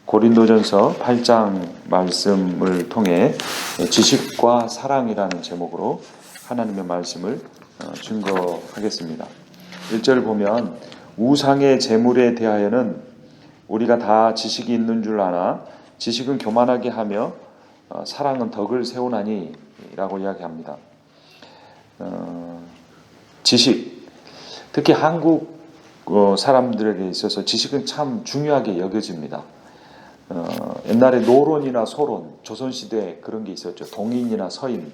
고린도전서 8장 말씀을 통해 지식과 사랑이라는 제목으로 하나님의 말씀을 증거하겠습니다. 1절 보면 우상의 재물에 대하여는 우리가 다 지식이 있는 줄 아나 지식은 교만하게 하며 사랑은 덕을 세우나니 라고 이야기합니다. 지식, 특히 한국 사람들에게 있어서 지식은 참 중요하게 여겨집니다. 옛날에 노론이나 소론, 조선시대에 그런 게 있었죠. 동인이나 서인.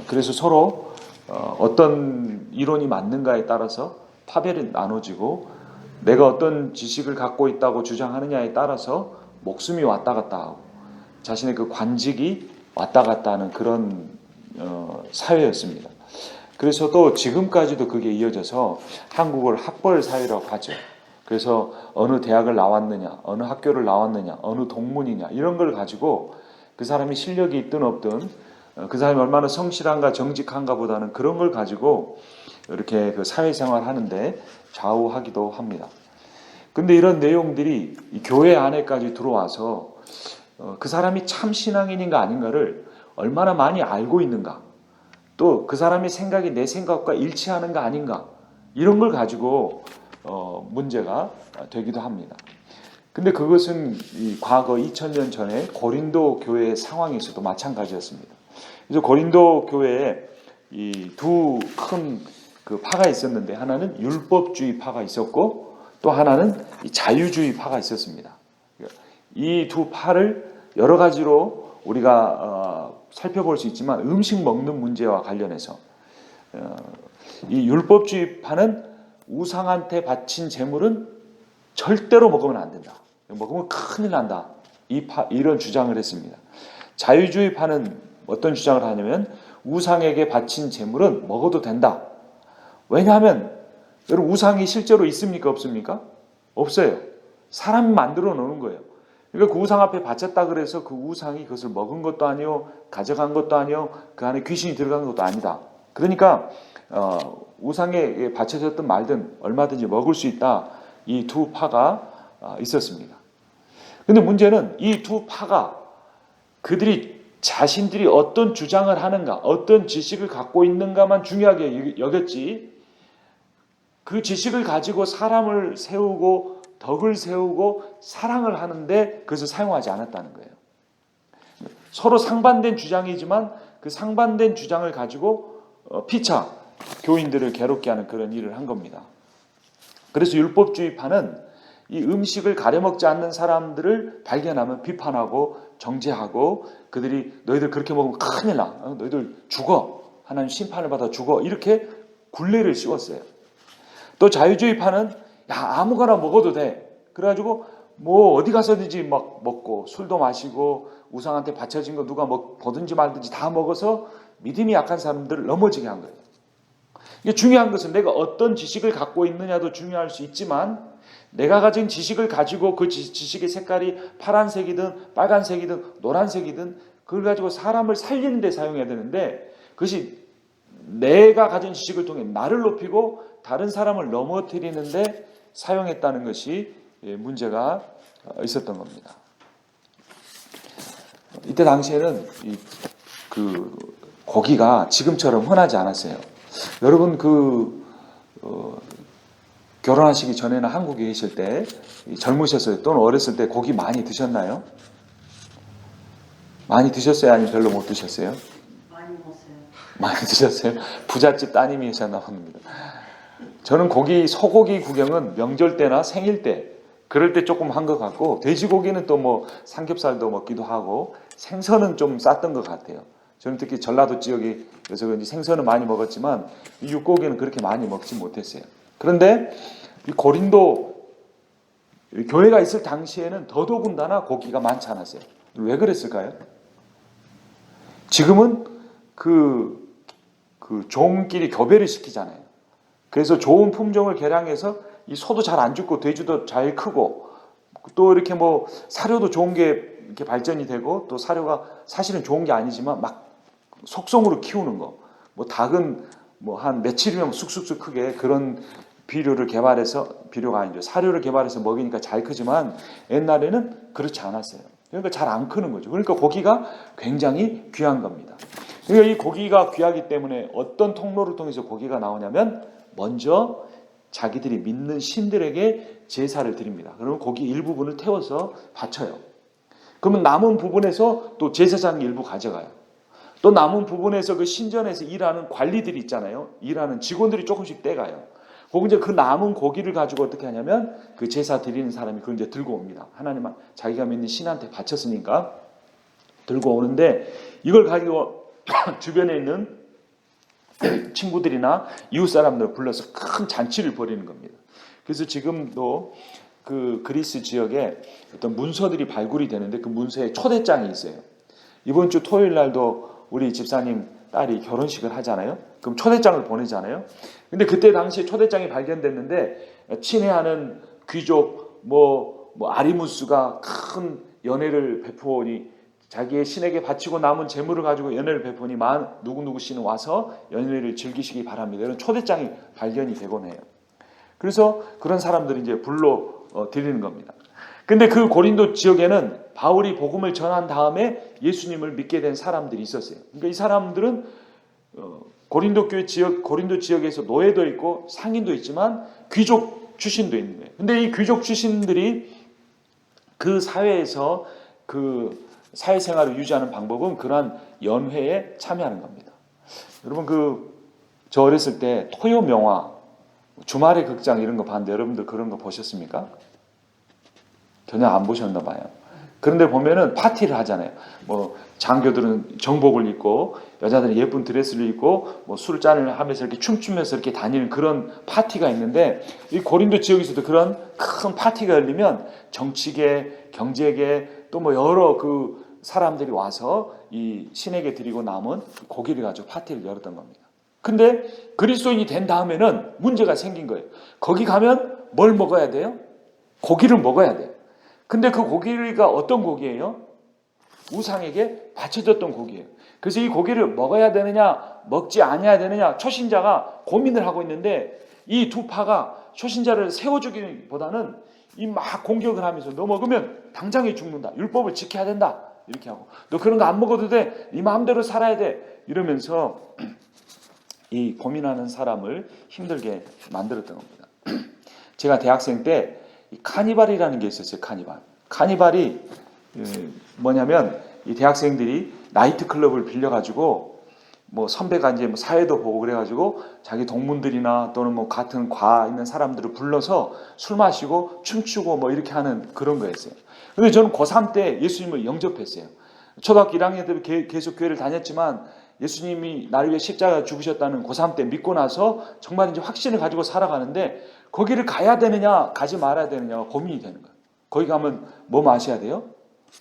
그래서 서로 어떤 이론이 맞는가에 따라서 파별이 나눠지고 내가 어떤 지식을 갖고 있다고 주장하느냐에 따라서 목숨이 왔다 갔다 하고 자신의 그 관직이 왔다 갔다 하는 그런 사회였습니다. 그래서 또 지금까지도 그게 이어져서 한국을 학벌 사회라고 하죠. 그래서 어느 대학을 나왔느냐, 어느 학교를 나왔느냐, 어느 동문이냐 이런 걸 가지고 그 사람이 실력이 있든 없든 그 사람이 얼마나 성실한가 정직한가 보다는 그런 걸 가지고 이렇게 그 사회생활 하는데 좌우하기도 합니다. 근데 이런 내용들이 이 교회 안에까지 들어와서 그 사람이 참 신앙인인가 아닌가를 얼마나 많이 알고 있는가, 또 그 사람의 생각이 내 생각과 일치하는가 아닌가 이런 걸 가지고 문제가 되기도 합니다. 근데 그것은 이 과거 2000년 전에 고린도 교회의 상황에서도 마찬가지였습니다. 그래서 고린도 교회에 이 두 큰 그 파가 있었는데 하나는 율법주의 파가 있었고 또 하나는 이 자유주의 파가 있었습니다. 이 두 파를 여러 가지로 우리가 살펴볼 수 있지만 음식 먹는 문제와 관련해서 이 율법주의 파는 우상한테 바친 재물은 절대로 먹으면 안 된다. 먹으면 큰일 난다. 이런 주장을 했습니다. 자유주의 파는 어떤 주장을 하냐면 우상에게 바친 재물은 먹어도 된다. 왜냐하면 여러분 우상이 실제로 있습니까? 없습니까? 없어요. 사람이 만들어 놓는 거예요. 그러니까 그 우상 앞에 바쳤다 그래서 그 우상이 그것을 먹은 것도 아니요, 가져간 것도 아니요, 그 안에 귀신이 들어간 것도 아니다. 그러니까 우상에 바쳐졌든 말든 얼마든지 먹을 수 있다. 이 두 파가 있었습니다. 그런데 문제는 이 두 파가 그들이 자신들이 어떤 주장을 하는가, 어떤 지식을 갖고 있는가만 중요하게 여겼지, 그 지식을 가지고 사람을 세우고 덕을 세우고 사랑을 하는데 그것을 사용하지 않았다는 거예요. 서로 상반된 주장이지만 그 상반된 주장을 가지고 피차 교인들을 괴롭게 하는 그런 일을 한 겁니다. 그래서 율법주의파는 이 음식을 가려먹지 않는 사람들을 발견하면 비판하고 정죄하고 그들이 너희들 그렇게 먹으면 큰일 나, 너희들 죽어, 하나님 심판을 받아 죽어, 이렇게 굴레를 씌웠어요. 또 자유주의파는 야 아무거나 먹어도 돼, 그래가지고 뭐 어디 가서든지 막 먹고 술도 마시고 우상한테 바쳐진 거 누가 보든지 말든지 다 먹어서 믿음이 약한 사람들을 넘어지게 한 거예요. 이게 중요한 것은 내가 어떤 지식을 갖고 있느냐도 중요할 수 있지만 내가 가진 지식을 가지고 그 지식의 색깔이 파란색이든 빨간색이든 노란색이든 그걸 가지고 사람을 살리는 데 사용해야 되는데 그것이 내가 가진 지식을 통해 나를 높이고 다른 사람을 넘어뜨리는 데 사용했다는 것이 문제가 있었던 겁니다. 이때 당시에는 그 고기가 지금처럼 흔하지 않았어요. 여러분 결혼하시기 전에는 한국에 계실 때 젊으셨어요? 또는 어렸을 때 고기 많이 드셨나요? 많이 드셨어요? 아니면 별로 못 드셨어요? 많이 먹었어요. 많이 드셨어요? 부잣집 따님이셨나 봅니다. 저는 소고기 구경은 명절 때나 생일 때 그럴 때 조금 한 것 같고 돼지고기는 또 뭐 삼겹살도 먹기도 하고 생선은 좀 쌌던 것 같아요. 저는 특히 전라도 지역에서 그런지 생선은 많이 먹었지만 이 육고기는 그렇게 많이 먹지 못했어요. 그런데 이 고린도 교회가 있을 당시에는 더더군다나 고기가 많지 않았어요. 왜 그랬을까요? 지금은 그 종끼리 교배를 시키잖아요. 그래서 좋은 품종을 개량해서 이 소도 잘 안 죽고 돼지도 잘 크고 또 이렇게 뭐 사료도 좋은 게 이렇게 발전이 되고 또 사료가 사실은 좋은 게 아니지만 막 속성으로 키우는 거, 뭐 닭은 뭐 한 며칠이면 쑥쑥쑥 크게 그런 비료가 아니죠. 사료를 개발해서 먹이니까 잘 크지만 옛날에는 그렇지 않았어요. 그러니까 잘 안 크는 거죠. 그러니까 고기가 굉장히 귀한 겁니다. 그러니까 이 고기가 귀하기 때문에 어떤 통로를 통해서 고기가 나오냐면 먼저 자기들이 믿는 신들에게 제사를 드립니다. 그러면 고기 일부분을 태워서 바쳐요. 그러면 남은 부분에서 또 제사장이 일부 가져가요. 또 남은 부분에서 그 신전에서 일하는 관리들이 있잖아요. 일하는 직원들이 조금씩 떼가요. 그리고 이제 그 남은 고기를 가지고 어떻게 하냐면 그 제사 드리는 사람이 그걸 이제 들고 옵니다. 하나님 자기가 믿는 신한테 바쳤으니까 들고 오는데 이걸 가지고 주변에 있는 친구들이나 이웃 사람들을 불러서 큰 잔치를 벌이는 겁니다. 그래서 지금도 그 그리스 지역에 어떤 문서들이 발굴이 되는데 그 문서에 초대장이 있어요. 이번 주 토요일 날도 우리 집사님 딸이 결혼식을 하잖아요. 그럼 초대장을 보내잖아요. 근데 그때 당시에 초대장이 발견됐는데 친애하는 귀족 아리무스가 큰 연회를 베푸오니 자기의 신에게 바치고 남은 재물을 가지고 연회를 베푸니 누구누구 씨는 와서 연회를 즐기시기 바랍니다. 이런 초대장이 발견이 되곤 해요. 그래서 그런 사람들이 이제 불러 드리는 겁니다. 근데 그 고린도 지역에는 바울이 복음을 전한 다음에 예수님을 믿게 된 사람들이 있었어요. 그러니까 이 사람들은 고린도 지역에서 노예도 있고 상인도 있지만 귀족 출신도 있는 거예요. 근데 이 귀족 출신들이 그 사회에서 그 사회생활을 유지하는 방법은 그러한 연회에 참여하는 겁니다. 여러분 저 어렸을 때 토요 명화, 주말의 극장 이런 거 봤는데 여러분들 그런 거 보셨습니까? 전혀 안 보셨나 봐요. 그런데 보면은 파티를 하잖아요. 장교들은 정복을 입고 여자들은 예쁜 드레스를 입고 술잔을 하면서 이렇게 춤추면서 이렇게 다니는 그런 파티가 있는데 이 고린도 지역에서도 그런 큰 파티가 열리면 정치계, 경제계 또 여러 그 사람들이 와서 이 신에게 드리고 남은 고기를 가지고 파티를 열었던 겁니다. 근데 그리스도인이 된 다음에는 문제가 생긴 거예요. 거기 가면 뭘 먹어야 돼요? 고기를 먹어야 돼요. 근데 그 고기가 어떤 고기예요? 우상에게 바쳐졌던 고기예요. 그래서 이 고기를 먹어야 되느냐 먹지 않아야 되느냐 초신자가 고민을 하고 있는데 이 두 파가 초신자를 세워주기보다는 이 막 공격을 하면서 너 먹으면 당장에 죽는다. 율법을 지켜야 된다. 이렇게 하고 너 그런 거 안 먹어도 돼. 네 마음대로 살아야 돼. 이러면서 이 고민하는 사람을 힘들게 만들었던 겁니다. 제가 대학생 때 이 카니발이라는 게 있었어요. 카니발이 뭐냐면 이 대학생들이 나이트 클럽을 빌려가지고 선배가 이제 사회도 보고 그래가지고 자기 동문들이나 또는 같은 과 있는 사람들을 불러서 술 마시고 춤추고 이렇게 하는 그런 거였어요. 근데 저는 고3 때 예수님을 영접했어요. 초등학교 1학년 때 계속 교회를 다녔지만 예수님이 나를 위해 십자가 죽으셨다는 고3 때 믿고 나서 정말 이제 확신을 가지고 살아가는데 거기를 가야 되느냐 가지 말아야 되느냐가 고민이 되는 거예요. 거기 가면 뭐 마셔야 돼요?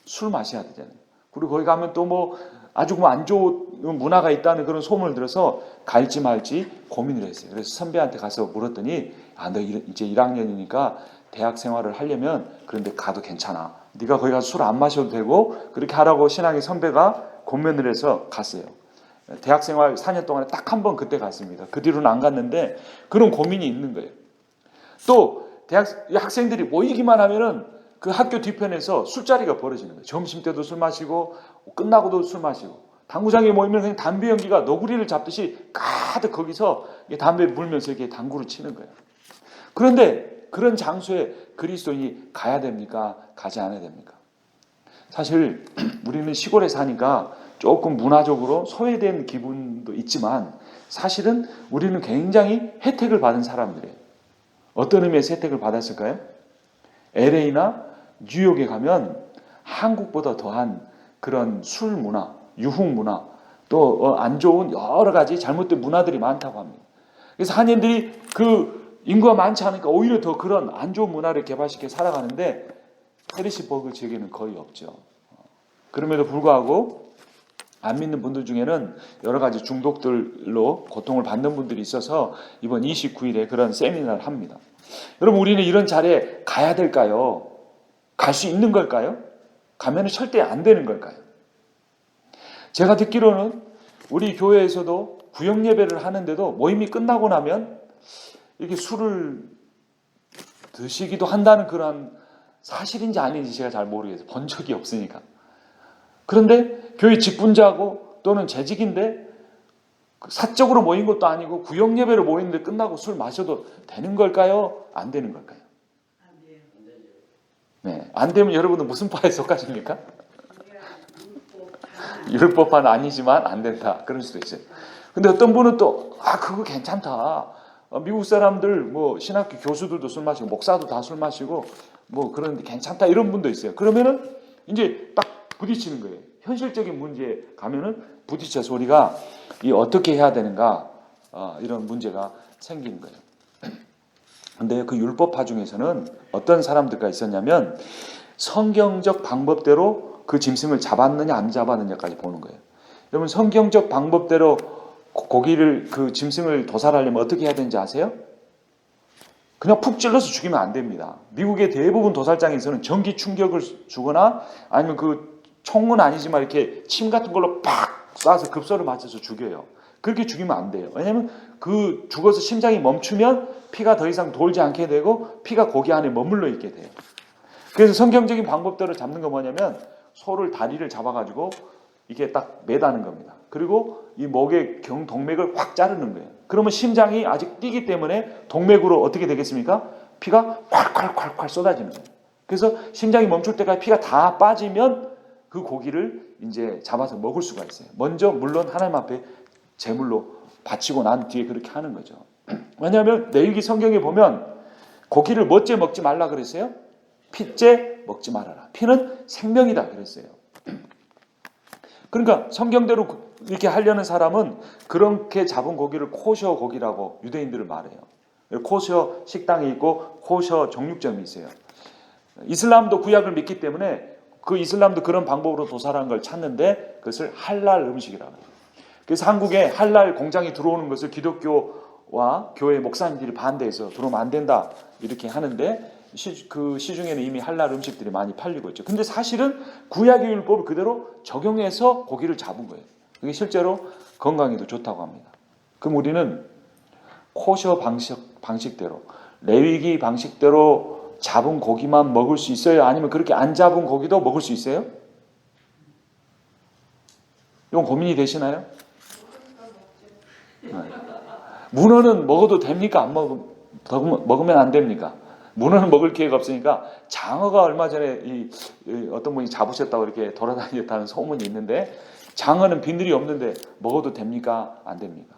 술 마셔야 되잖아요. 그리고 거기 가면 또 아주 안 좋은 문화가 있다는 그런 소문을 들어서 갈지 말지 고민을 했어요. 그래서 선배한테 가서 물었더니 너 이제 1학년이니까 대학 생활을 하려면 그런데 가도 괜찮아. 네가 거기 가서 술 안 마셔도 되고 그렇게 하라고 신앙의 선배가 권면을 해서 갔어요. 대학 생활 4년 동안에 딱 한 번 그때 갔습니다. 그 뒤로는 안 갔는데 그런 고민이 있는 거예요. 또 학생들이 모이기만 하면은 그 학교 뒤편에서 술자리가 벌어지는 거예요. 점심 때도 술 마시고 끝나고도 술 마시고 당구장에 모이면 그냥 담배 연기가 너구리를 잡듯이 가득 거기서 담배 물면서 이렇게 당구를 치는 거예요. 그런데 그런 장소에 그리스도인이 가야 됩니까? 가지 않아야 됩니까? 사실 우리는 시골에 사니까 조금 문화적으로 소외된 기분도 있지만 사실은 우리는 굉장히 혜택을 받은 사람들이에요. 어떤 의미에서 혜택을 받았을까요? LA나 뉴욕에 가면 한국보다 더한 그런 술 문화, 유흥 문화, 또 안 좋은 여러 가지 잘못된 문화들이 많다고 합니다. 그래서 한인들이 그 인구가 많지 않으니까 오히려 더 그런 안 좋은 문화를 개발시켜 살아가는데 해리스버그 지역에는 거의 없죠. 그럼에도 불구하고 안 믿는 분들 중에는 여러 가지 중독들로 고통을 받는 분들이 있어서 이번 29일에 그런 세미나를 합니다. 여러분 우리는 이런 자리에 가야 될까요? 갈 수 있는 걸까요? 가면 절대 안 되는 걸까요? 제가 듣기로는 우리 교회에서도 구역 예배를 하는데도 모임이 끝나고 나면 이렇게 술을 드시기도 한다는 그런 사실인지 아닌지 제가 잘 모르겠어요. 본 적이 없으니까. 그런데 교회 직분자고 또는 재직인데 사적으로 모인 것도 아니고 구역 예배로 모이는데 끝나고 술 마셔도 되는 걸까요? 안 되는 걸까요? 네, 안 되면 여러분은 무슨 파에 속하십니까? 율법파는 아니지만 안 된다. 그럴 수도 있어요. 근데 어떤 분은 또 그거 괜찮다. 미국 사람들 뭐 신학교 교수들도 술 마시고 목사도 다 술 마시고 뭐 그런데 괜찮다 이런 분도 있어요. 그러면은 이제 딱 부딪히는 거예요. 현실적인 문제에 가면은 부딪혀서 우리가 이 어떻게 해야 되는가 이런 문제가 생기는 거예요. 근데 그 율법파 중에서는 어떤 사람들과 있었냐면 성경적 방법대로 그 짐승을 잡았느냐 안 잡았느냐까지 보는 거예요. 여러분 성경적 방법대로 고기를 그 짐승을 도살하려면 어떻게 해야 되는지 아세요? 그냥 푹 찔러서 죽이면 안 됩니다. 미국의 대부분 도살장에서는 전기 충격을 주거나 아니면 그 총은 아니지만 이렇게 침 같은 걸로 팍 쏴서 급소를 맞춰서 죽여요. 그렇게 죽이면 안 돼요. 왜냐하면 그 죽어서 심장이 멈추면 피가 더 이상 돌지 않게 되고 피가 고기 안에 머물러 있게 돼요. 그래서 성경적인 방법대로 잡는 건 뭐냐면 소를 다리를 잡아가지고 이게 딱 매다는 겁니다. 그리고 이 목의 경동맥을 확 자르는 거예요. 그러면 심장이 아직 뛰기 때문에 동맥으로 어떻게 되겠습니까? 피가 콸콸콸콸 쏟아지는 거예요. 그래서 심장이 멈출 때까지 피가 다 빠지면 그 고기를 이제 잡아서 먹을 수가 있어요. 먼저 물론 하나님 앞에 제물로 바치고 난 뒤에 그렇게 하는 거죠. 왜냐하면 레위기 성경에 보면 고기를 뭐째 먹지 말라 그랬어요? 피째 먹지 말아라. 피는 생명이다 그랬어요. 그러니까 성경대로 이렇게 하려는 사람은 그렇게 잡은 고기를 코셔 고기라고 유대인들은 말해요. 코셔 식당이 있고 코셔 정육점이 있어요. 이슬람도 구약을 믿기 때문에 그 이슬람도 그런 방법으로 도살하는 걸 찾는데 그것을 할랄 음식이라고 해요. 그래서 한국에 할랄 공장이 들어오는 것을 기독교와 교회 목사님들이 반대해서 들어오면 안 된다 이렇게 하는데 그 시중에는 이미 할랄 음식들이 많이 팔리고 있죠. 근데 사실은 구약의 율법을 그대로 적용해서 고기를 잡은 거예요. 그게 실제로 건강에도 좋다고 합니다. 그럼 우리는 코셔 방식대로 레위기 방식대로 잡은 고기만 먹을 수 있어요? 아니면 그렇게 안 잡은 고기도 먹을 수 있어요? 이건 고민이 되시나요? 네. 문어는 먹어도 됩니까? 안 먹으면 안 됩니까? 문어는 먹을 기회가 없으니까 장어가 얼마 전에 어떤 분이 잡으셨다고 이렇게 돌아다녔다는 소문이 있는데 장어는 비늘이 없는데 먹어도 됩니까? 안 됩니까?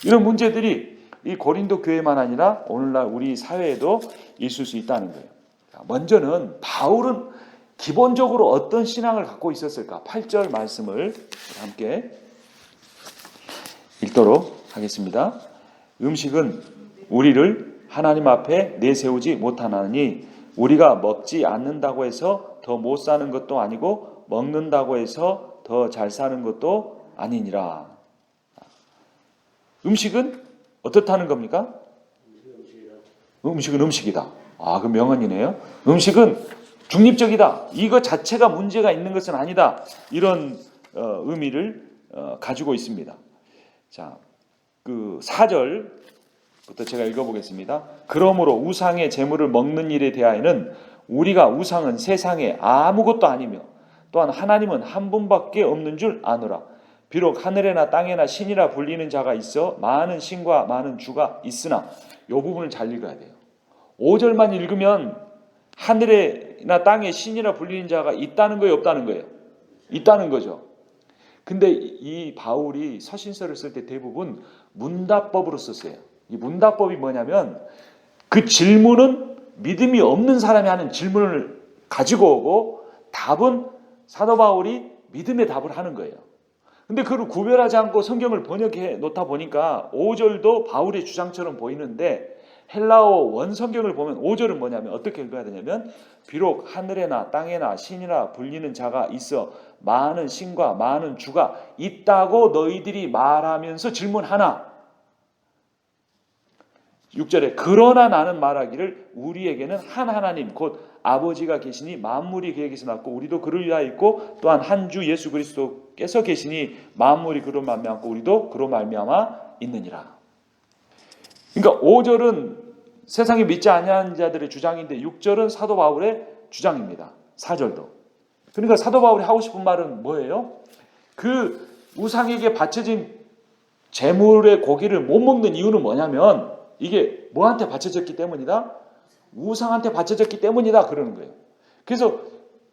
이런 문제들이 이 고린도 교회만 아니라 오늘날 우리 사회에도 있을 수 있다는 거예요. 먼저는 바울은 기본적으로 어떤 신앙을 갖고 있었을까? 8절 말씀을 함께 읽도록 하겠습니다. 음식은 우리를 하나님 앞에 내세우지 못하나니 우리가 먹지 않는다고 해서 더 못 사는 것도 아니고 먹는다고 해서 더 잘 사는 것도 아니니라. 음식은 어떻다는 겁니까? 음식은 음식이다. 그 명언이네요. 음식은 중립적이다. 이거 자체가 문제가 있는 것은 아니다. 이런 의미를 가지고 있습니다. 자, 그 4절부터 제가 읽어보겠습니다. 그러므로 우상의 제물을 먹는 일에 대하여는 우리가 우상은 세상에 아무것도 아니며 또한 하나님은 한 분밖에 없는 줄 아노라. 비록 하늘에나 땅에나 신이라 불리는 자가 있어 많은 신과 많은 주가 있으나 이 부분을 잘 읽어야 돼요. 5절만 읽으면 하늘에나 땅에 신이라 불리는 자가 있다는 거예요, 없다는 거예요? 있다는 거죠. 근데 이 바울이 서신서를 쓸 때 대부분 문답법으로 썼어요. 이 문답법이 뭐냐면 그 질문은 믿음이 없는 사람이 하는 질문을 가지고 오고 답은 사도 바울이 믿음의 답을 하는 거예요. 근데 그걸 구별하지 않고 성경을 번역해 놓다 보니까 5절도 바울의 주장처럼 보이는데 헬라어 원성경을 보면 5절은 뭐냐면 어떻게 읽어야 되냐면 비록 하늘에나 땅에나 신이라 불리는 자가 있어 많은 신과 많은 주가 있다고 너희들이 말하면서 질문하나 6절에 그러나 나는 말하기를 우리에게는 한 하나님 곧 아버지가 계시니 만물이 그에게서 났고 우리도 그를 위하여 있고 또한 한 주 예수 그리스도께서 계시니 만물이 그로 말미암고 우리도 그로 말미암아 있느니라. 그러니까 5절은 세상에 믿지 아니하는 자들의 주장인데 6절은 사도 바울의 주장입니다. 4절도. 그러니까 사도 바울이 하고 싶은 말은 뭐예요? 그 우상에게 바쳐진 제물의 고기를 못 먹는 이유는 뭐냐면 이게 뭐한테 바쳐졌기 때문이다? 우상한테 바쳐졌기 때문이다 그러는 거예요. 그래서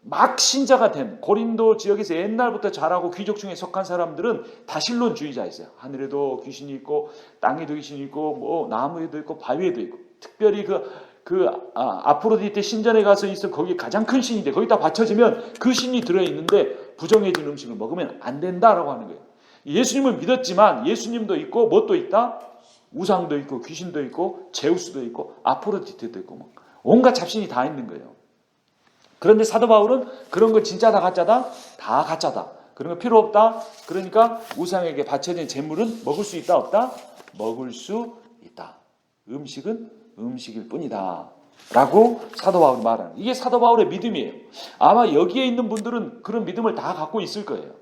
막 신자가 된 고린도 지역에서 옛날부터 자라고 귀족 중에 속한 사람들은 다신론주의자였어요. 하늘에도 귀신이 있고 땅에도 귀신이 있고 뭐 나무에도 있고 바위에도 있고 특별히 아프로디테 신전에 가서 있어 거기 가장 큰 신인데 거기다 바쳐지면 그 신이 들어있는데 부정해진 음식을 먹으면 안 된다라고 하는 거예요. 예수님을 믿었지만 예수님도 있고 뭣도 있다? 우상도 있고 귀신도 있고 제우스도 있고 아프로디테도 있고 뭐 온갖 잡신이 다 있는 거예요. 그런데 사도 바울은 그런 거 진짜다 가짜다? 다 가짜다. 그런 거 필요 없다. 그러니까 우상에게 바쳐진 제물은 먹을 수 있다 없다? 먹을 수 있다. 음식은 음식일 뿐이다. 라고 사도 바울이 말하는 이게 사도 바울의 믿음이에요. 아마 여기에 있는 분들은 그런 믿음을 다 갖고 있을 거예요.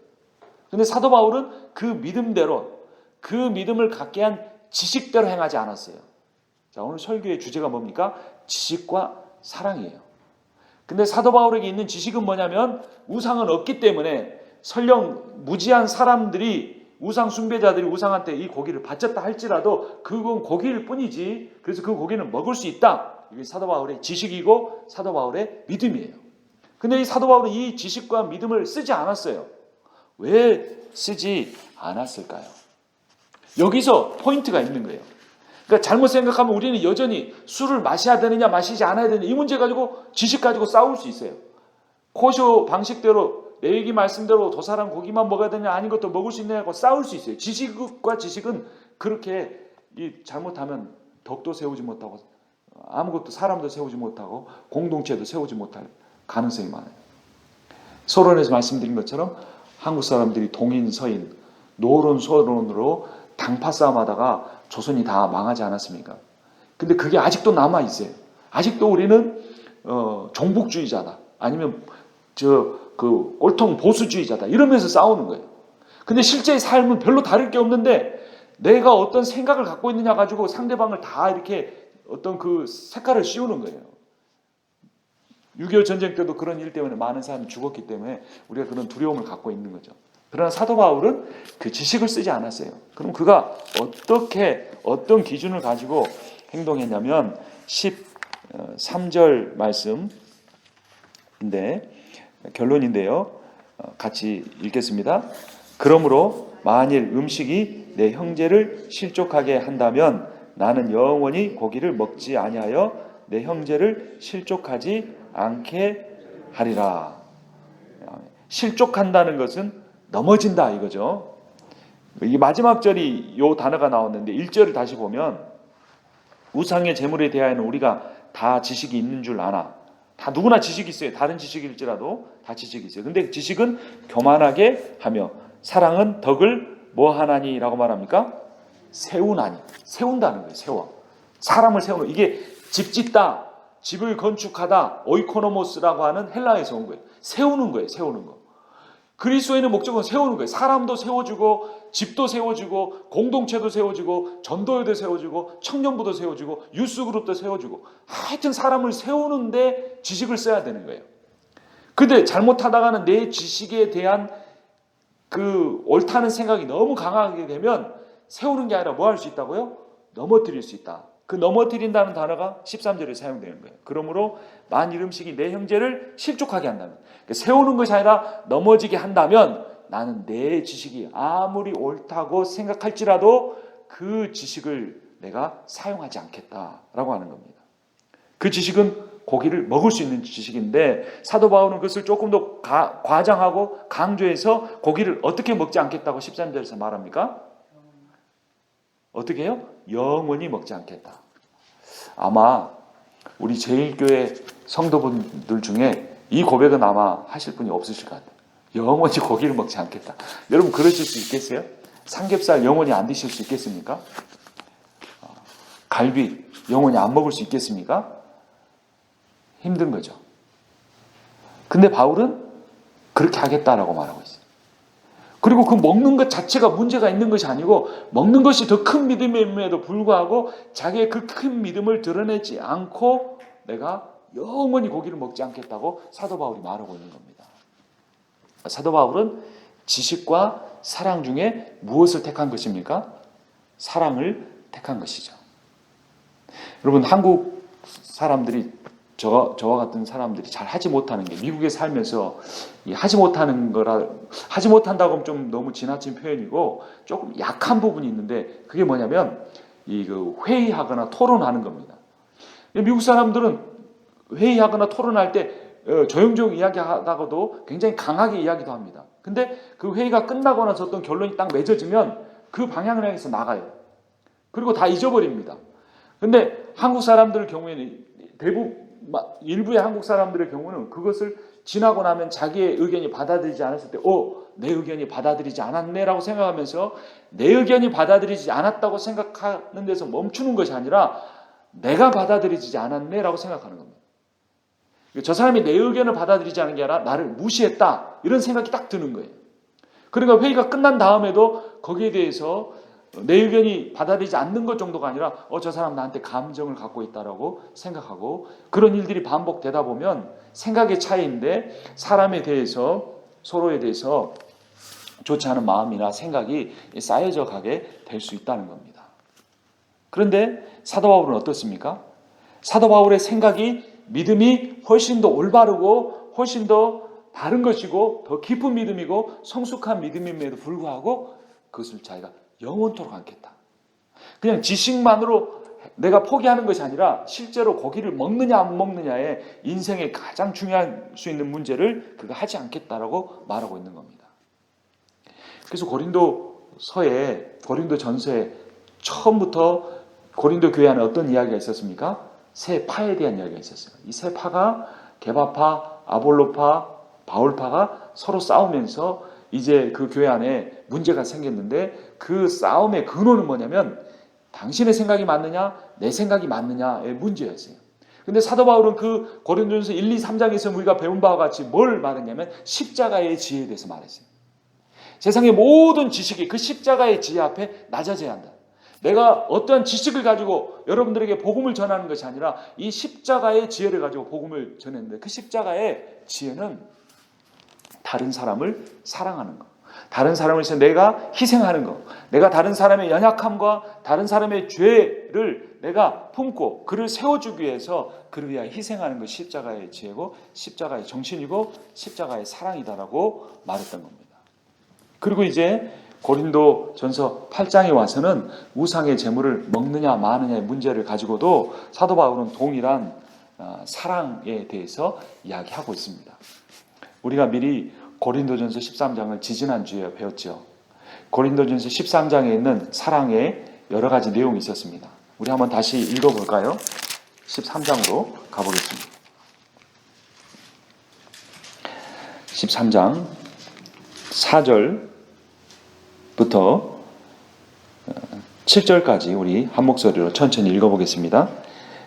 근데 사도 바울은 그 믿음대로 그 믿음을 갖게 한 지식대로 행하지 않았어요. 자, 오늘 설교의 주제가 뭡니까? 지식과 사랑이에요. 근데 사도 바울에게 있는 지식은 뭐냐면 우상은 없기 때문에 설령 무지한 사람들이 우상 숭배자들이 우상한테 이 고기를 바쳤다 할지라도 그건 고기일 뿐이지 그래서 그 고기는 먹을 수 있다. 이게 사도 바울의 지식이고 사도 바울의 믿음이에요. 근데 이 사도 바울은 이 지식과 믿음을 쓰지 않았어요. 왜 쓰지 않았을까요? 여기서 포인트가 있는 거예요. 그러니까 잘못 생각하면 우리는 여전히 술을 마셔야 되느냐 마시지 않아야 되느냐 이 문제 가지고 지식 가지고 싸울 수 있어요. 코쇼 방식대로 내 얘기 말씀대로 도사랑 고기만 먹어야 되냐 아닌 것도 먹을 수 있느냐고 싸울 수 있어요. 지식과 지식은 그렇게 잘못하면 덕도 세우지 못하고 아무것도 사람도 세우지 못하고 공동체도 세우지 못할 가능성이 많아요. 서론에서 말씀드린 것처럼 한국 사람들이 동인 서인 노론 소론으로 당파 싸움하다가 조선이 다 망하지 않았습니까? 근데 그게 아직도 남아있어요. 아직도 우리는 종북주의자다. 아니면 꼴통 보수주의자다. 이러면서 싸우는 거예요. 근데 실제의 삶은 별로 다를 게 없는데 내가 어떤 생각을 갖고 있느냐 가지고 상대방을 다 이렇게 어떤 그 색깔을 씌우는 거예요. 6.25 전쟁 때도 그런 일 때문에 많은 사람이 죽었기 때문에 우리가 그런 두려움을 갖고 있는 거죠. 그러나 사도 바울은 그 지식을 쓰지 않았어요. 그럼 그가 어떤 기준을 가지고 행동했냐면 13절 말씀인데 결론인데요. 같이 읽겠습니다. 그러므로 만일 음식이 내 형제를 실족하게 한다면 나는 영원히 고기를 먹지 아니하여 내 형제를 실족하지 않게 하리라. 실족한다는 것은 넘어진다 이거죠. 이 마지막 절이 요 단어가 나왔는데 1절을 다시 보면 우상의 제물에 대하여는 우리가 다 지식이 있는 줄 아나. 다 누구나 지식이 있어요. 다른 지식일지라도 다 지식이 있어요. 근데 지식은 교만하게 하며 사랑은 덕을 뭐 하나니라고 말합니까? 세우나니. 세운다는 거예요. 세워. 사람을 세우는 이게 집 짓다. 집을 건축하다. 오이코노모스라고 하는 헬라에서 온 거예요. 세우는 거예요. 세우는 거. 그리스도인의 목적은 세우는 거예요. 사람도 세워주고 집도 세워주고 공동체도 세워주고 전도회도 세워주고 청년부도 세워주고 유스그룹도 세워주고 하여튼 사람을 세우는데 지식을 써야 되는 거예요. 근데 잘못하다가는 내 지식에 대한 그 옳다는 생각이 너무 강하게 되면 세우는 게 아니라 뭐 할 수 있다고요? 넘어뜨릴 수 있다. 그 넘어뜨린다는 단어가 13절에 사용되는 거예요. 그러므로 만일 음식이 내 형제를 실족하게 한다면 그러니까 세우는 것이 아니라 넘어지게 한다면 나는 내 지식이 아무리 옳다고 생각할지라도 그 지식을 내가 사용하지 않겠다라고 하는 겁니다. 그 지식은 고기를 먹을 수 있는 지식인데 사도 바울은 그것을 조금 더 과장하고 강조해서 고기를 어떻게 먹지 않겠다고 13절에서 말합니까? 어떻게 해요? 영원히 먹지 않겠다. 아마 우리 제1교회 성도분들 중에 이 고백은 아마 하실 분이 없으실 것 같아요. 영원히 고기를 먹지 않겠다. 여러분 그러실 수 있겠어요? 삼겹살 영원히 안 드실 수 있겠습니까? 갈비 영원히 안 먹을 수 있겠습니까? 힘든 거죠. 근데 바울은 그렇게 하겠다라고 말하고 있어요. 그리고 그 먹는 것 자체가 문제가 있는 것이 아니고 먹는 것이 더 큰 믿음임에도 불구하고 자기의 그 큰 믿음을 드러내지 않고 내가 영원히 고기를 먹지 않겠다고 사도 바울이 말하고 있는 겁니다. 사도 바울은 지식과 사랑 중에 무엇을 택한 것입니까? 사랑을 택한 것이죠. 여러분, 한국 사람들이 저와 같은 사람들이 잘 하지 못하는 게, 미국에 살면서 하지 못한다고 하면 좀 너무 지나친 표현이고 조금 약한 부분이 있는데, 그게 뭐냐면 그 회의하거나 토론하는 겁니다. 미국 사람들은 회의하거나 토론할 때 조용조용 이야기하다가도 굉장히 강하게 이야기도 합니다. 근데 그 회의가 끝나고 나서 어떤 결론이 딱 맺어지면 그 방향을 향해서 나가요. 그리고 다 잊어버립니다. 근데 한국 사람들 경우에는 일부의 한국 사람들의 경우는 그것을 지나고 나면 자기의 의견이 받아들이지 않았을 때 내 의견이 받아들이지 않았네라고 생각하면서 내 의견이 받아들이지 않았다고 생각하는 데서 멈추는 것이 아니라 내가 받아들이지 않았네라고 생각하는 겁니다. 저 사람이 내 의견을 받아들이지 않은 게 아니라 나를 무시했다, 이런 생각이 딱 드는 거예요. 그러니까 회의가 끝난 다음에도 거기에 대해서 내 의견이 받아들이지 않는 것 정도가 아니라 저 사람 나한테 감정을 갖고 있다라고 생각하고, 그런 일들이 반복되다 보면 생각의 차이인데 사람에 대해서, 서로에 대해서 좋지 않은 마음이나 생각이 쌓여져 가게 될 수 있다는 겁니다. 그런데 사도 바울은 어떻습니까? 사도 바울의 생각이, 믿음이 훨씬 더 올바르고 훨씬 더 바른 것이고 더 깊은 믿음이고 성숙한 믿음임에도 불구하고 그것을 자기가 영원토록 않겠다. 그냥 지식만으로 내가 포기하는 것이 아니라 실제로 고기를 먹느냐 안 먹느냐에 인생에 가장 중요할 수 있는 문제를 그가 하지 않겠다라고 말하고 있는 겁니다. 그래서 고린도전서에 처음부터 고린도 교회 안에 어떤 이야기가 있었습니까? 세 파에 대한 이야기가 있었어요. 이 세 파가 게바파, 아볼로파, 바울파가 서로 싸우면서 이제 그 교회 안에 문제가 생겼는데, 그 싸움의 근원은 뭐냐면 당신의 생각이 맞느냐 내 생각이 맞느냐의 문제였어요. 근데 사도 바울은 그 고린도전서 1, 2, 3장에서 우리가 배운 바와 같이 뭘 말했냐면 십자가의 지혜에 대해서 말했어요. 세상의 모든 지식이 그 십자가의 지혜 앞에 낮아져야 한다. 내가 어떠한 지식을 가지고 여러분들에게 복음을 전하는 것이 아니라 이 십자가의 지혜를 가지고 복음을 전했는데, 그 십자가의 지혜는 다른 사람을 사랑하는 것, 다른 사람을 위해서 내가 희생하는 것, 내가 다른 사람의 연약함과 다른 사람의 죄를 내가 품고 그를 세워주기 위해서 그를 위하여 희생하는 것이 십자가의 지혜고 십자가의 정신이고 십자가의 사랑이다라고 말했던 겁니다. 그리고 이제 고린도전서 8장에 와서는 우상의 제물을 먹느냐 마느냐의 문제를 가지고도 사도 바울은 동일한 사랑에 대해서 이야기하고 있습니다. 우리가 미리 고린도전서 13장을 지지난주에 배웠죠. 고린도전서 13장에 있는 사랑의 여러 가지 내용이 있었습니다. 우리 한번 다시 읽어볼까요? 13장으로 가보겠습니다. 13장 4절부터 7절까지 우리 한 목소리로 천천히 읽어보겠습니다.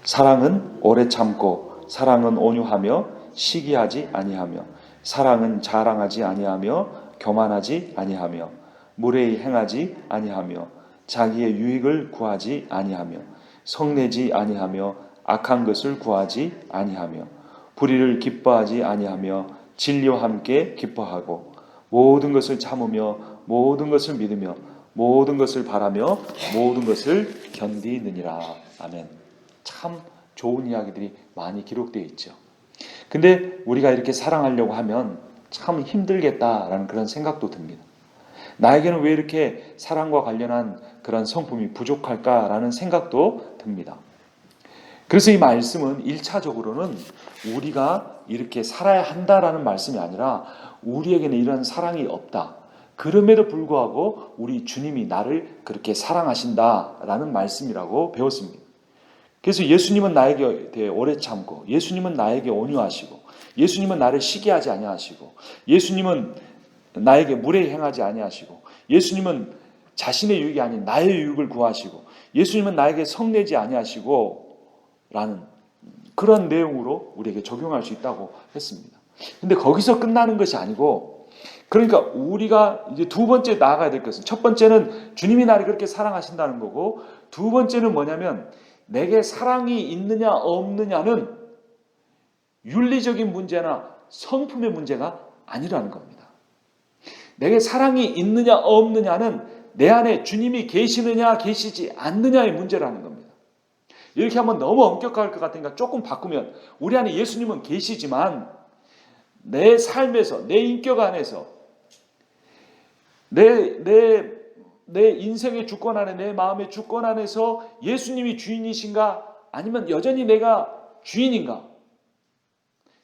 사랑은 오래 참고, 사랑은 온유하며 시기하지 아니하며, 사랑은 자랑하지 아니하며 교만하지 아니하며, 무례히 행하지 아니하며, 자기의 유익을 구하지 아니하며, 성내지 아니하며, 악한 것을 구하지 아니하며, 불의를 기뻐하지 아니하며, 진리와 함께 기뻐하고, 모든 것을 참으며, 모든 것을 믿으며, 모든 것을 바라며, 모든 것을 견디느니라. 아멘. 참 좋은 이야기들이 많이 기록되어 있죠. 근데 우리가 이렇게 사랑하려고 하면 참 힘들겠다라는 그런 생각도 듭니다. 나에게는 왜 이렇게 사랑과 관련한 그런 성품이 부족할까라는 생각도 듭니다. 그래서 이 말씀은 1차적으로는 우리가 이렇게 살아야 한다라는 말씀이 아니라 우리에게는 이런 사랑이 없다, 그럼에도 불구하고 우리 주님이 나를 그렇게 사랑하신다라는 말씀이라고 배웠습니다. 그래서 예수님은 나에게 대해 오래 참고, 예수님은 나에게 온유하시고, 예수님은 나를 시기하지 아니하시고, 예수님은 나에게 무례히 행하지 아니하시고, 예수님은 자신의 유익이 아닌 나의 유익을 구하시고, 예수님은 나에게 성내지 아니하시고 라는 그런 내용으로 우리에게 적용할 수 있다고 했습니다. 근데 거기서 끝나는 것이 아니고 그러니까 우리가 이제 두 번째 나아가야 될 것은, 첫 번째는 주님이 나를 그렇게 사랑하신다는 거고, 두 번째는 뭐냐면 내게 사랑이 있느냐 없느냐는 윤리적인 문제나 성품의 문제가 아니라는 겁니다. 내게 사랑이 있느냐 없느냐는 내 안에 주님이 계시느냐 계시지 않느냐의 문제라는 겁니다. 이렇게 하면 너무 엄격할 것 같으니까 조금 바꾸면, 우리 안에 예수님은 계시지만 내 삶에서, 내 인격 안에서, 내 인생의 주권 안에, 내 마음의 주권 안에서 예수님이 주인이신가, 아니면 여전히 내가 주인인가,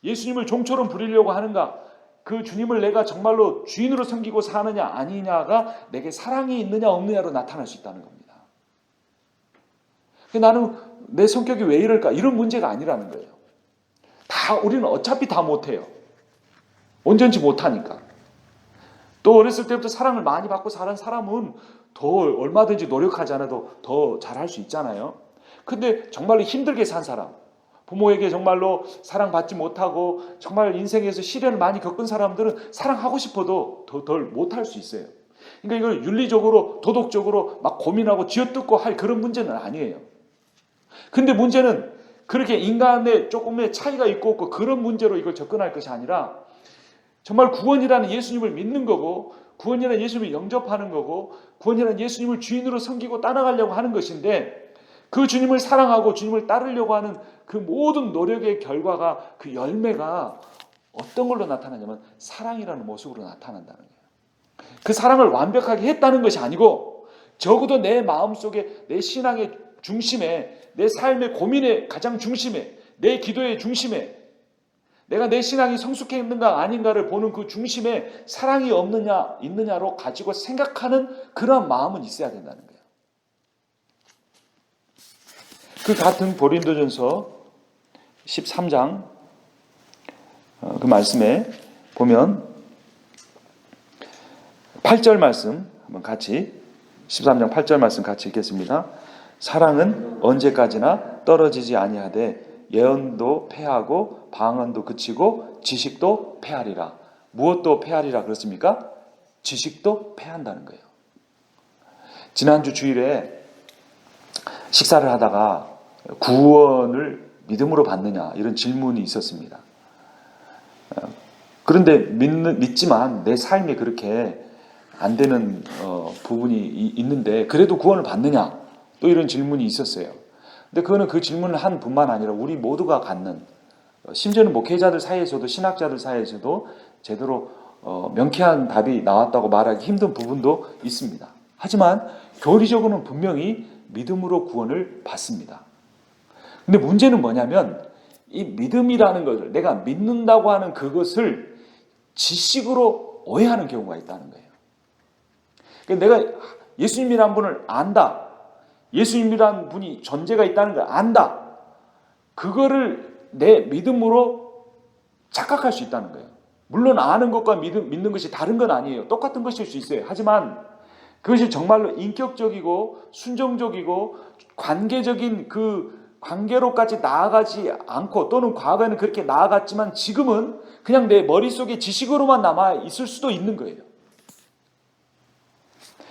예수님을 종처럼 부리려고 하는가, 그 주님을 내가 정말로 주인으로 섬기고 사느냐 아니냐가 내게 사랑이 있느냐 없느냐로 나타날 수 있다는 겁니다. 나는 내 성격이 왜 이럴까, 이런 문제가 아니라는 거예요. 우리는 어차피 다 못해요. 온전치 못하니까. 또 어렸을 때부터 사랑을 많이 받고 자란 사람은 더 얼마든지 노력하지 않아도 더 잘할 수 있잖아요. 근데 정말로 힘들게 산 사람, 부모에게 정말로 사랑받지 못하고 정말 인생에서 시련을 많이 겪은 사람들은 사랑하고 싶어도 덜 못할 수 있어요. 그러니까 이걸 윤리적으로, 도덕적으로 막 고민하고 쥐어뜯고 할 그런 문제는 아니에요. 근데 문제는 그렇게 인간의 조금의 차이가 있고 없고 그런 문제로 이걸 접근할 것이 아니라, 정말 구원이라는 예수님을 믿는 거고, 구원이라는 예수님을 영접하는 거고, 구원이라는 예수님을 주인으로 섬기고 따라가려고 하는 것인데, 그 주님을 사랑하고 주님을 따르려고 하는 그 모든 노력의 결과가, 그 열매가 어떤 걸로 나타나냐면 사랑이라는 모습으로 나타난다는 거예요. 그 사랑을 완벽하게 했다는 것이 아니고, 적어도 내 마음속에, 내 신앙의 중심에, 내 삶의 고민의 가장 중심에, 내 기도의 중심에, 내가 내 신앙이 성숙했는가 아닌가를 보는 그 중심에 사랑이 없느냐 있느냐로 가지고 생각하는 그러한 마음은 있어야 된다는 거예요. 그 같은 고린도전서 13장 그 말씀에 보면 8절 말씀 한번 같이, 13장 8절 말씀 같이 읽겠습니다. 사랑은 언제까지나 떨어지지 아니하되 예언도 패하고 방언도 그치고 지식도 패하리라. 무엇도 패하리라 그렇습니까? 지식도 패한다는 거예요. 지난주 주일에 식사를 하다가 구원을 믿음으로 받느냐 이런 질문이 있었습니다. 그런데 믿지만 내 삶에 그렇게 안 되는 부분이 있는데 그래도 구원을 받느냐, 또 이런 질문이 있었어요. 근데 그거는 그 질문을 한 분만 아니라 우리 모두가 갖는, 심지어는 목회자들 사이에서도, 신학자들 사이에서도 제대로 명쾌한 답이 나왔다고 말하기 힘든 부분도 있습니다. 하지만 교리적으로는 분명히 믿음으로 구원을 받습니다. 근데 문제는 뭐냐면 이 믿음이라는 것을, 내가 믿는다고 하는 그것을 지식으로 오해하는 경우가 있다는 거예요. 그러니까 내가 예수님이라는 분을 안다, 예수님이라는 분이 존재가 있다는 걸 안다, 그거를 내 믿음으로 착각할 수 있다는 거예요. 물론 아는 것과 믿는 것이 다른 건 아니에요. 똑같은 것일 수 있어요. 하지만 그것이 정말로 인격적이고 순종적이고 관계적인 그 관계로까지 나아가지 않고, 또는 과거에는 그렇게 나아갔지만 지금은 그냥 내 머릿속에 지식으로만 남아 있을 수도 있는 거예요.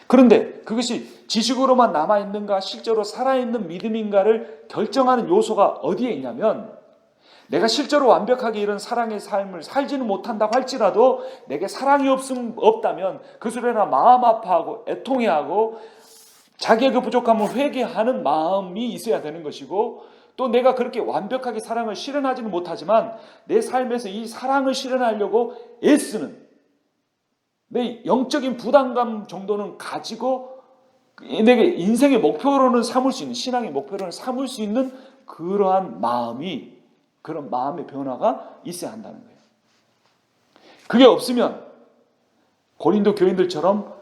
그런데 그것이 지식으로만 남아있는가 실제로 살아있는 믿음인가를 결정하는 요소가 어디에 있냐면, 내가 실제로 완벽하게 이런 사랑의 삶을 살지는 못한다고 할지라도 내게 사랑이 없다면 그것을 마음 아파하고 애통해하고 자기의 그 부족함을 회개하는 마음이 있어야 되는 것이고, 또 내가 그렇게 완벽하게 사랑을 실현하지는 못하지만 내 삶에서 이 사랑을 실현하려고 애쓰는, 내 영적인 부담감 정도는 가지고 내게 인생의 목표로는 삼을 수 있는, 신앙의 목표로는 삼을 수 있는 그러한 마음이, 그런 마음의 변화가 있어야 한다는 거예요. 그게 없으면 고린도 교인들처럼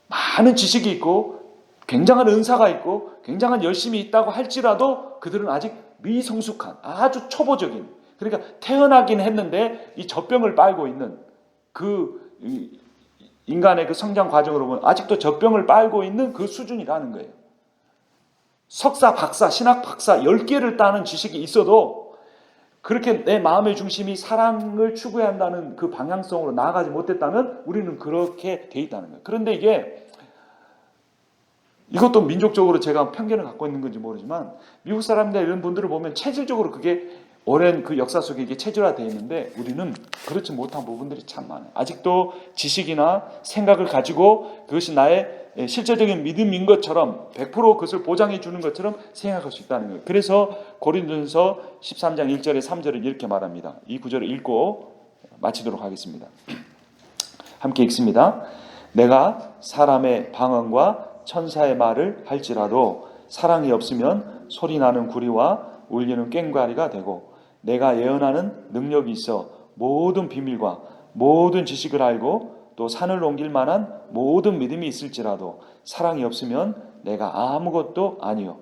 많은 지식이 있고 굉장한 은사가 있고 굉장한 열심이 있다고 할지라도 그들은 아직 미성숙한, 아주 초보적인, 그러니까 태어나긴 했는데 이 젖병을 빨고 있는 그 인간의 그 성장 과정으로 보면 아직도 젖병을 빨고 있는 그 수준이라는 거예요. 석사, 박사, 신학 박사 10개를 따는 지식이 있어도 그렇게 내 마음의 중심이 사랑을 추구해야 한다는 그 방향성으로 나아가지 못했다면 우리는 그렇게 돼 있다는 거예요. 그런데 이것도 민족적으로 제가 편견을 갖고 있는 건지 모르지만 미국 사람들 이런 분들을 보면 체질적으로 그게 오랜 그 역사 속에 이게 체질화되어 있는데 우리는 그렇지 못한 부분들이 참 많아요. 아직도 지식이나 생각을 가지고 그것이 나의 실제적인 믿음인 것처럼 100% 그것을 보장해 주는 것처럼 생각할 수 있다는 거예요. 그래서 고린도전서 13장 1절에 3절을 이렇게 말합니다. 이 구절을 읽고 마치도록 하겠습니다. 함께 읽습니다. 내가 사람의 방언과 천사의 말을 할지라도 사랑이 없으면 소리나는 구리와 울리는 꽹과리가 되고 내가 예언하는 능력이 있어 모든 비밀과 모든 지식을 알고 또 산을 옮길 만한 모든 믿음이 있을지라도 사랑이 없으면 내가 아무것도 아니요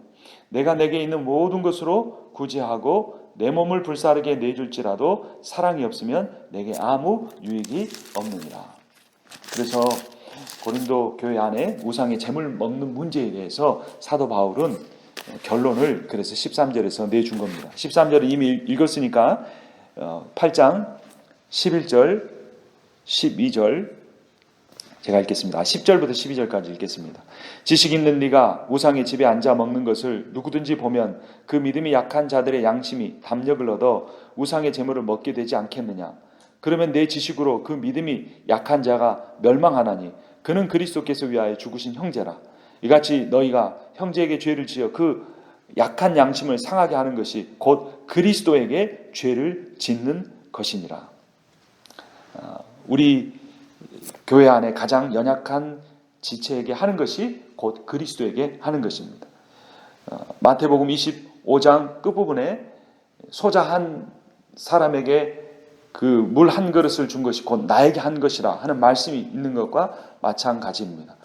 내가 내게 있는 모든 것으로 구제하고 내 몸을 불사르게 내줄지라도 사랑이 없으면 내게 아무 유익이 없느니라. 그래서 고린도 교회 안에 우상의 재물 먹는 문제에 대해서 사도 바울은 결론을 그래서 13절에서 내준 겁니다. 13절을 이미 읽었으니까 8장 11절 12절 제가 읽겠습니다. 10절부터 12절까지 읽겠습니다. 지식 있는 네가 우상의 집에 앉아 먹는 것을 누구든지 보면 그 믿음이 약한 자들의 양심이 담력을 얻어 우상의 재물을 먹게 되지 않겠느냐. 그러면 내 지식으로 그 믿음이 약한 자가 멸망하나니 그는 그리스도께서 위하여 죽으신 형제라. 이같이 너희가 형제에게 죄를 지어 그 약한 양심을 상하게 하는 것이 곧 그리스도에게 죄를 짓는 것이니라. 우리 교회 안에 가장 연약한 지체에게 하는 것이 곧 그리스도에게 하는 것입니다. 마태복음 25장 끝부분에 소자 한 사람에게 그 물 한 그릇을 준 것이 곧 나에게 한 것이라 하는 말씀이 있는 것과 마찬가지입니다.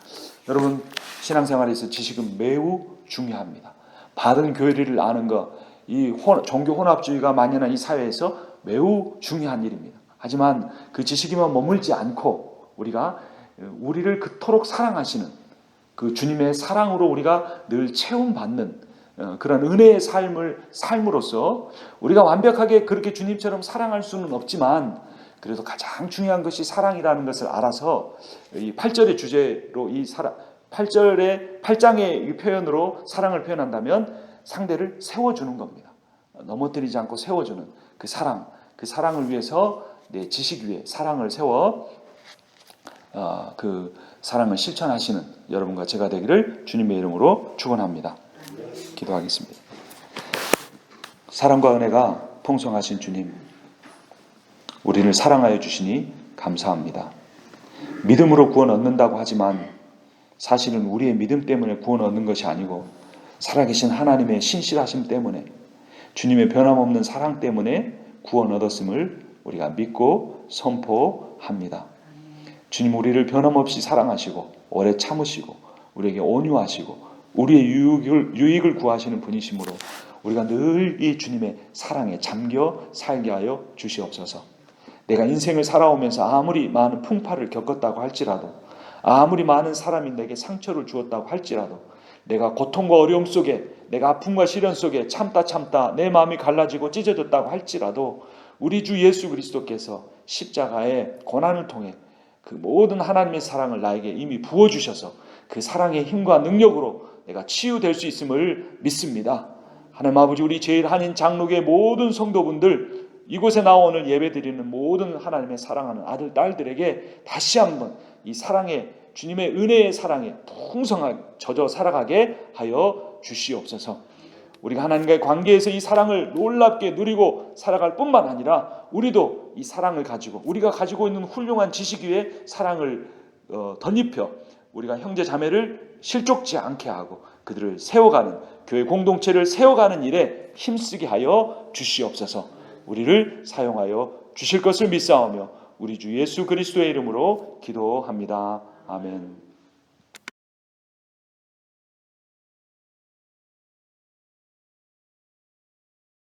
여러분 신앙생활에서 지식은 매우 중요합니다. 바른 교리를 아는 것, 이 종교 혼합주의가 만연한 이 사회에서 매우 중요한 일입니다. 하지만 그 지식에만 머물지 않고 우리가 우리를 그토록 사랑하시는 그 주님의 사랑으로 우리가 늘 체험받는 그런 은혜의 삶을 삶으로써 우리가 완벽하게 그렇게 주님처럼 사랑할 수는 없지만 그래도 가장 중요한 것이 사랑이라는 것을 알아서 이 8절의 주제로 이 8장의 표현으로 사랑을 표현한다면 상대를 세워주는 겁니다. 넘어뜨리지 않고 세워주는 그 사랑을 위해서 내 지식 위에 사랑을 세워 그 사랑을 실천하시는 여러분과 제가 되기를 주님의 이름으로 축원합니다. 기도하겠습니다. 사랑과 은혜가 풍성하신 주님, 우리를 사랑하여 주시니 감사합니다. 믿음으로 구원 얻는다고 하지만 사실은 우리의 믿음 때문에 구원 얻는 것이 아니고 살아계신 하나님의 신실하심 때문에 주님의 변함없는 사랑 때문에 구원 얻었음을 우리가 믿고 선포합니다. 주님 우리를 변함없이 사랑하시고 오래 참으시고 우리에게 온유하시고 우리의 유익을 구하시는 분이시므로 우리가 늘 이 주님의 사랑에 잠겨 살게 하여 주시옵소서. 내가 인생을 살아오면서 아무리 많은 풍파를 겪었다고 할지라도 아무리 많은 사람이 내게 상처를 주었다고 할지라도 내가 고통과 어려움 속에 내가 아픔과 시련 속에 참다 내 마음이 갈라지고 찢어졌다고 할지라도 우리 주 예수 그리스도께서 십자가의 고난을 통해 그 모든 하나님의 사랑을 나에게 이미 부어주셔서 그 사랑의 힘과 능력으로 내가 치유될 수 있음을 믿습니다. 하나님 아버지 우리 제일 한인 장로교의 모든 성도분들 이곳에 나와 오늘 예배드리는 모든 하나님의 사랑하는 아들 딸들에게 다시 한번 이 사랑의 주님의 은혜의 사랑에 풍성하게 젖어 살아가게 하여 주시옵소서. 우리가 하나님과의 관계에서 이 사랑을 놀랍게 누리고 살아갈 뿐만 아니라 우리도 이 사랑을 가지고 우리가 가지고 있는 훌륭한 지식 위에 사랑을 덧입혀 우리가 형제 자매를 실족지 않게 하고 그들을 세워가는 교회 공동체를 세워가는 일에 힘쓰게 하여 주시옵소서. 우리를 사용하여 주실 것을 믿사오며 우리 주 예수 그리스도의 이름으로 기도합니다. 아멘.